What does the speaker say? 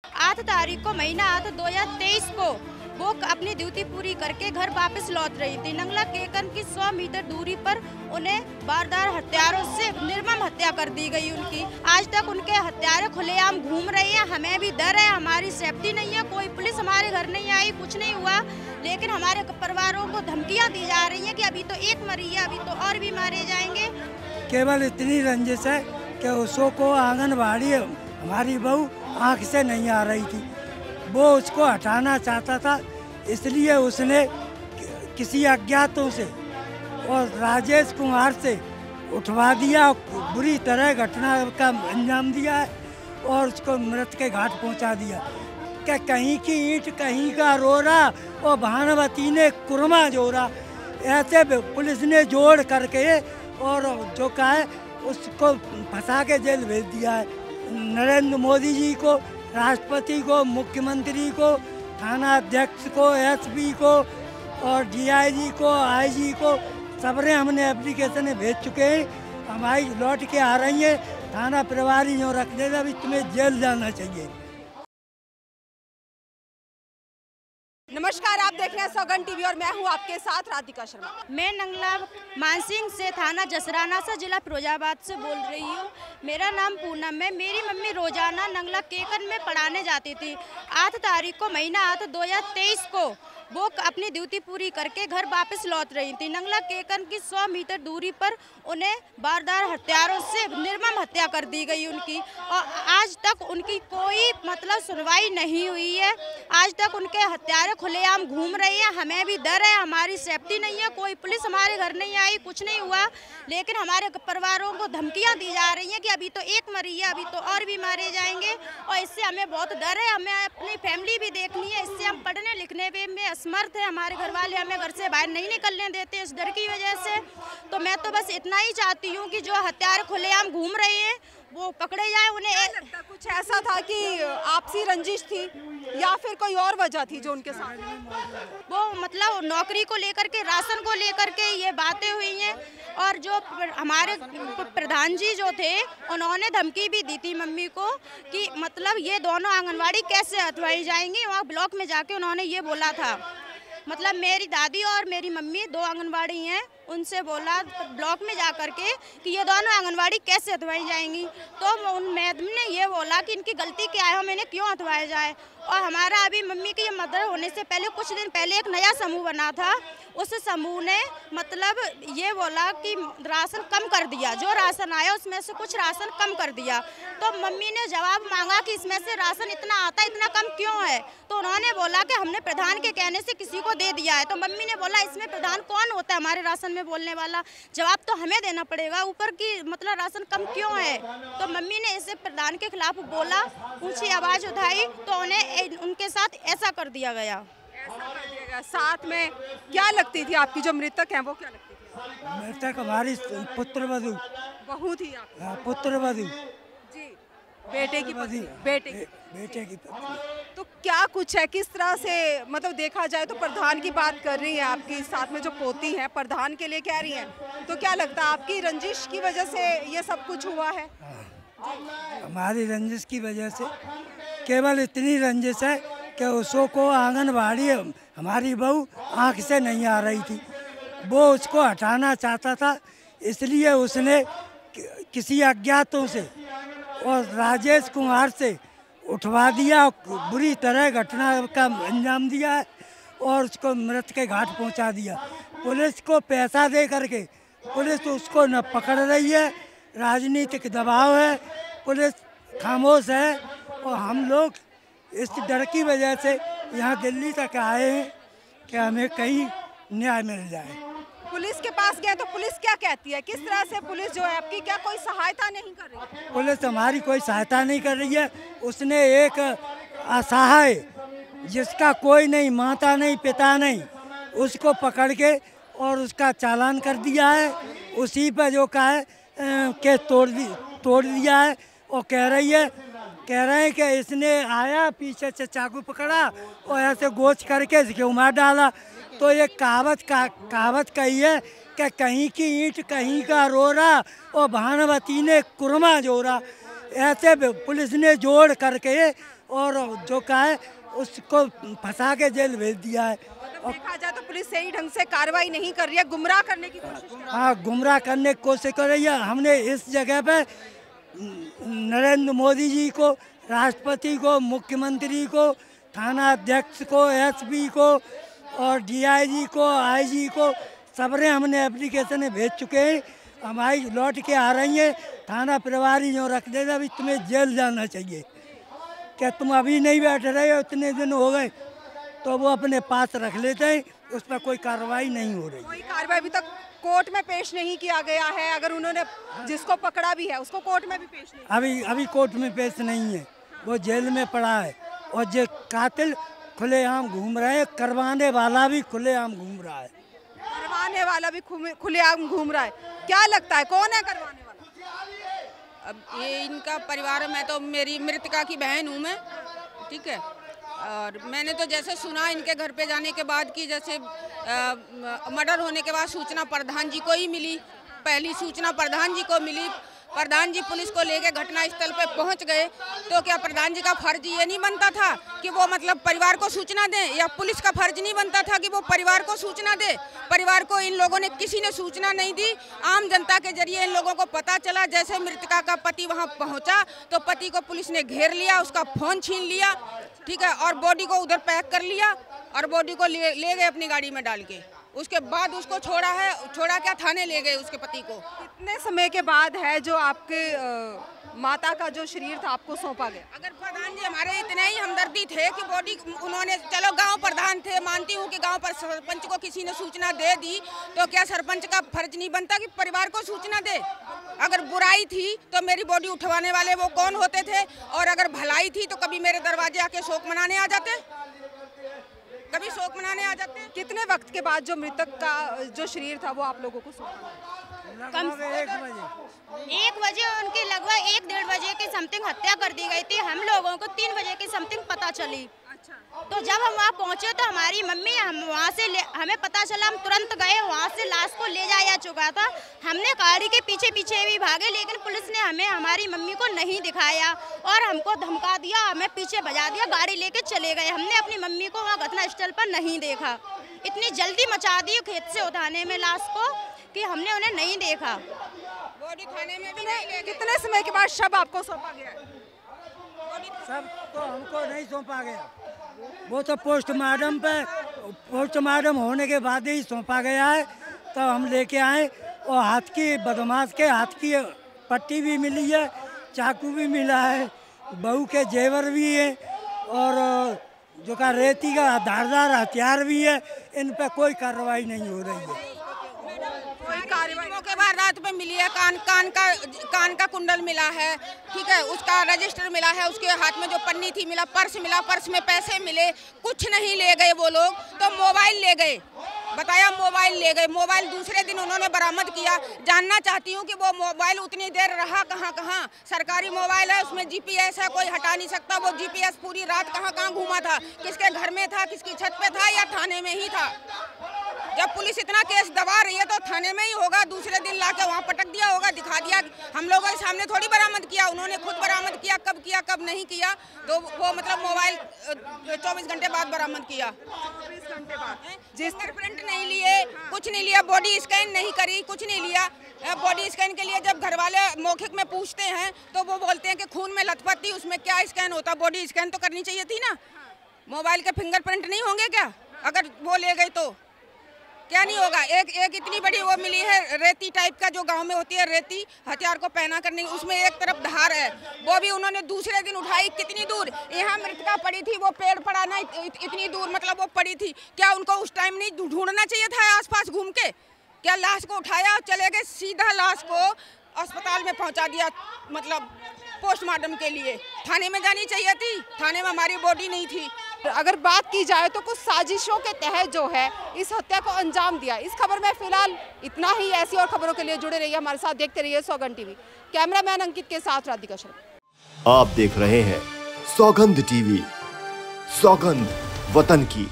8 तारीख को महीना 8 2023 को वो अपनी ड्यूटी पूरी करके घर वापस लौट रही थी। नंगला केकन की 100 मीटर दूरी पर उन्हें बारदार हत्यारों से निर्मम हत्या कर दी गई उनकी। आज तक उनके हत्यारे खुलेआम घूम रही हैं। हमें भी डर है, हमारी सेफ्टी नहीं है, कोई पुलिस हमारे घर नहीं आई, कुछ नहीं हुआ। लेकिन हमारे परिवारों को धमकियाँ दी जा रही हैं कि अभी तो एक मरी है, अभी तो और भी मारे जाएंगे। केवल इतनी रंजिश है कि उसको को आंगनबाड़ी हमारी बहू आँख से नहीं आ रही थी, वो उसको हटाना चाहता था, इसलिए उसने किसी अज्ञातों से और राजेश कुमार से उठवा दिया। बुरी तरह घटना का अंजाम दिया है और उसको मृत्यु के घाट पहुंचा दिया। कि कहीं की ईंट कहीं का रोरा और भानुमती ने कुरमा जोड़ा, ऐसे पुलिस ने जोड़ करके और जो कहा है उसको फंसा के जेल भेज दिया है। नरेंद्र मोदी जी को, राष्ट्रपति को, मुख्यमंत्री को, थाना अध्यक्ष को, एसपी को और डीआईजी को, आईजी को सबने हमने एप्लीकेशन भेज चुके हैं। हमारी लौट के आ रही है। थाना प्रभारी जो रख देगा अभी तुम्हें जेल जाना चाहिए। नमस्कार, आप देख रहे हैं सौगन टीवी और मैं हूं आपके साथ राधिका शर्मा। मैं नंगला मानसिंह से, थाना जसराना से, जिला फिरोजाबाद से बोल रही हूँ। मेरा नाम पूनम है। मेरी मम्मी रोजाना नंगला केकन में पढ़ाने जाती थी। 8 तारीख को महीना 8 2023 को वो अपनी ड्यूटी पूरी करके घर वापस लौट रही थी। नंगला केकन की 100 मीटर दूरी पर उन्हें बारदार हत्यारों से निर्मम हत्या कर दी गई उनकी। और आज तक उनकी कोई सुनवाई नहीं हुई है। आज तक उनके हत्यारे खुलेआम घूम रही हैं। हमें भी डर है, हमारी सेफ्टी नहीं है, कोई पुलिस हमारे घर नहीं आई, कुछ नहीं हुआ। लेकिन हमारे परिवारों को धमकियाँ दी जा रही हैं कि अभी तो एक मरी है, अभी तो और भी मारे जाएंगे। और इससे हमें बहुत डर है। हमें अपनी फैमिली भी देखनी है। इससे हम पढ़ने लिखने में असमर्थ है। हमारे घर वाले हमें घर से बाहर नहीं निकलने देते इस डर की वजह से। तो मैं तो बस इतना ही चाहती हूँ कि जो हत्यारे खुलेआम घूम रहे हैं वो पकड़े जाए। उन्हें कुछ ऐसा था कि आपसी रंजिश थी या फिर कोई और वजह थी जो उनके साथ? वो नौकरी को लेकर के, राशन को लेकर के ये बातें हुई हैं। और जो हमारे प्रधान जी जो थे उन्होंने धमकी भी दी थी मम्मी को कि ये दोनों आंगनवाड़ी कैसे हटवाई जाएंगी। वहाँ ब्लॉक में जाके उन्होंने ये बोला था। मेरी दादी और मेरी मम्मी 2 आंगनवाड़ी हैं, उनसे बोला ब्लॉक में जा कर के कि ये दोनों आंगनवाड़ी कैसे हटवाई जाएंगी। तो उन मैडम ने ये बोला कि इनकी गलती क्या है, हमें क्यों हटवाया जाए। और हमारा अभी मम्मी की मदर होने से पहले कुछ दिन पहले एक नया समूह बना था। उस समूह ने ये बोला कि राशन कम कर दिया, जो राशन आया उसमें से कुछ राशन कम कर दिया। तो मम्मी ने जवाब मांगा कि इसमें से राशन इतना आता, इतना कम क्यों है। तो उन्होंने बोला कि हमने प्रधान के कहने से किसी को दे दिया है। तो मम्मी ने बोला इसमें प्रधान कौन होता है हमारे राशन में बोलने वाला, जवाब तो हमें देना पड़ेगा ऊपर की राशन कम क्यों है। तो मम्मी ने इसे प्रधान के खिलाफ बोला, ऊंची आवाज उठाई, तो उनके साथ ऐसा कर दिया गया। साथ में क्या लगती थी आपकी जो मृतक है, वो क्या लगती थी? मृतक हमारी पुत्रवधू बहू थी आपकी? पुत्रवधू जी, बेटे की पत्नी। बेटे की पत्नी। तो क्या कुछ है, किस तरह से देखा जाए तो प्रधान की बात कर रही है आपकी, साथ में जो पोती है प्रधान के लिए कह रही हैं, तो क्या लगता है आपकी रंजिश की वजह से ये सब कुछ हुआ है? हमारी रंजिश की वजह से, केवल इतनी रंजिश है कि उसको को आंगनबाड़ी हमारी बहू आँख से नहीं आ रही थी, वो उसको हटाना चाहता था, इसलिए उसने किसी अज्ञातों से और राजेश कुमार से उठवा दिया। बुरी तरह घटना का अंजाम दिया है और उसको मृत्यु के घाट पहुंचा दिया। पुलिस को पैसा दे करके पुलिस उसको न पकड़ रही है, राजनीतिक दबाव है, पुलिस खामोश है। और हम लोग इस डर की वजह से यहाँ दिल्ली तक आए हैं कि हमें कहीं न्याय मिल जाए। पुलिस के पास गए तो पुलिस क्या कहती है, किस तरह से पुलिस जो है आपकी क्या कोई सहायता नहीं कर रही है? पुलिस हमारी कोई सहायता नहीं कर रही है। उसने एक असहाय जिसका कोई नहीं, माता नहीं, पिता नहीं, उसको पकड़ के और उसका चालान कर दिया है। उसी पर जो कहा है केस तोड़ दिया है। और कह रहे हैं कि इसने आया पीछे से चाकू पकड़ा और ऐसे गोच करके इसके मार डाला। तो ये कहावत कही है कि कहीं की ईंट कहीं का रोरा और भानुमती ने कुरमा जोड़ा। ऐसे पुलिस ने जोड़ करके और जो का है उसको फंसा के जेल भेज दिया है। और देखा जाए तो पुलिस सही ढंग से कार्रवाई नहीं कर रही है, गुमराह करने की कोशिश कर रही है। हाँ, गुमराह करने की कोशिश कर रही है। हमने इस जगह पे नरेंद्र मोदी जी को, राष्ट्रपति को, मुख्यमंत्री को, थाना अध्यक्ष को, एसपी को और डीआईजी को, आईजी को सबने हमने एप्लीकेशन भेज चुके हैं। हमारी लौट के आ रही है। थाना प्रभारी जो रख देगा अभी तुम्हें जेल जाना चाहिए। क्या तुम अभी नहीं बैठ रहे हो, इतने दिन हो गए, तो वो अपने पास रख लेते हैं, उस पर कोई कार्रवाई नहीं हो रही। कोई कार्रवाई अभी तक कोर्ट में पेश नहीं किया गया है। अगर उन्होंने जिसको पकड़ा भी है उसको कोर्ट में भी पेश नहीं अभी कोर्ट में पेश नहीं है, वो जेल में पड़ा है। और जो कातिल खुलेआम घूम रहे हैं, करवाने वाला भी खुलेआम घूम रहा है। करवाने वाला भी खुलेआम घूम रहा है। क्या लगता है कौन है करवाने वाला? अब ये इनका परिवार, मैं तो मेरी मृतका की बहन हूँ मैं, ठीक है। और मैंने तो जैसे सुना इनके घर पे जाने के बाद कि जैसे मर्डर होने के बाद सूचना प्रधान जी को ही मिली, पहली सूचना प्रधान जी को मिली। प्रधान जी पुलिस को लेके घटना स्थल पे पहुंच गए, तो क्या प्रधान जी का फर्ज ये नहीं बनता था कि वो मतलब परिवार को सूचना दें, या पुलिस का फर्ज नहीं बनता था कि वो परिवार को सूचना दे? परिवार को इन लोगों ने किसी ने सूचना नहीं दी। आम जनता के जरिए इन लोगों को पता चला। जैसे मृतका का पति वहां पहुंचा तो पति को पुलिस ने घेर लिया, उसका फोन छीन लिया, ठीक है, और बॉडी को उधर पैक कर लिया और बॉडी को ले गए अपनी गाड़ी में डाल के। उसके बाद उसको छोड़ा क्या, थाने ले गए उसके पति को। कितने समय के बाद है जो आपके माता का जो शरीर था आपको सौंपा गया? अगर प्रधान जी हमारे इतने ही हमदर्दी थे कि बॉडी उन्होंने, चलो गांव प्रधान थे, मानती हूँ कि गांव पर सरपंच को किसी ने सूचना दे दी, तो क्या सरपंच का फर्ज नहीं बनता कि परिवार को सूचना दे? अगर बुराई थी तो मेरी बॉडी उठवाने वाले वो कौन होते थे, और अगर भलाई थी तो कभी मेरे दरवाजे आके शोक मनाने आ जाते, कभी शोक मनाने आ जाते। कितने वक्त के बाद जो मृतक का जो शरीर था वो आप लोगों को सौंपा? कम 1 बजे उनकी लगभग 1-1.5 बजे की समथिंग हत्या कर दी गई थी। हम लोगों को 3 बजे की समथिंग पता चली। तो जब हम वहाँ पहुँचे तो हमारी मम्मी, हम वहाँ से हमें पता चला, हम तुरंत गए, वहाँ से लाश को ले जाया चुका था। हमने गाड़ी के पीछे पीछे भी भागे, लेकिन पुलिस ने हमें हमारी मम्मी को नहीं दिखाया और हमको धमका दिया, हमें पीछे भजा दिया, गाड़ी लेके चले गए। हमने अपनी मम्मी को वहाँ घटनास्थल पर नहीं देखा। इतनी जल्दी मचा दी खेत से उठाने में लाश को कि हमने उन्हें नहीं देखा। बॉडी थाने में भी नहीं ले गए। कितने समय के बाद शव आपको सौंपा गया? सब तो हमको नहीं सौंपा गया, वो तो पोस्टमार्टम होने के बाद ही सौंपा गया है। तो हम लेके आए और हाथ की बदमाश के हाथ की पट्टी भी मिली है, चाकू भी मिला है, बहू के जेवर भी है और जो का रेती का धारदार हथियार भी है। इन पे कोई कार्रवाई नहीं हो रही है। के बाद रात में मिली है, कान का कुंडल मिला है, ठीक है, उसका रजिस्टर मिला है, उसके हाथ में जो पन्नी थी मिला, पर्स में पैसे मिले। कुछ नहीं ले गए वो लोग, तो मोबाइल ले गए, बताया मोबाइल ले गए। मोबाइल दूसरे दिन उन्होंने बरामद किया। जानना चाहती हूँ कि वो मोबाइल उतनी देर रहा कहाँ? सरकारी मोबाइल है, उसमें जीपीएस है, कोई हटा नहीं सकता। वो जीपीएस पूरी रात कहाँ घूमा था, किसके घर में था, किसकी छत पे था, या थाने में ही था? जब पुलिस इतना केस दबा रही है तो थाने में ही होगा। दूसरे दिन लाके वहाँ पटक दिया होगा, दिखा दिया। हम लोगों के सामने थोड़ी बरामद किया, उन्होंने खुद बरामद किया। कब नहीं किया, तो वो मतलब मोबाइल 24 घंटे बाद बरामद किया। 24 घंटे बाद फिंगरप्रिंट नहीं लिए, कुछ नहीं लिया, बॉडी स्कैन नहीं करी, कुछ नहीं लिया। बॉडी स्कैन के लिए जब घर वाले मौखिक में पूछते हैं तो वो बोलते हैं कि खून में लथपथ थी, उसमें क्या स्कैन होता? बॉडी स्कैन तो करनी चाहिए थी ना। मोबाइल के फिंगरप्रिंट नहीं होंगे क्या? अगर वो ले गए तो क्या नहीं होगा? एक इतनी बड़ी वो मिली है, रेती टाइप का, जो गांव में होती है रेती, हथियार को पहना करने, उसमें एक तरफ धार है, वो भी उन्होंने दूसरे दिन उठाई। कितनी दूर यहाँ मृतका पड़ी थी, वो पेड़ पड़ा ना इतनी दूर, मतलब वो पड़ी थी। क्या उनको उस टाइम नहीं ढूंढना चाहिए था आसपास घूम के? क्या लाश को उठाया और चले गए सीधा, लाश को अस्पताल में पहुँचा दिया, मतलब पोस्टमार्टम के लिए? थाने में जानी चाहिए थी, थाने में हमारी बॉडी नहीं थी। अगर बात की जाए तो कुछ साजिशों के तहत जो है इस हत्या को अंजाम दिया। इस खबर में फिलहाल इतना ही। ऐसी और खबरों के लिए जुड़े रहिए हमारे साथ, देखते रहिए सौगंध टीवी। कैमरामैन अंकित के साथ राधिका शर्मा। आप देख रहे हैं सौगंध टीवी, सौगंध वतन की।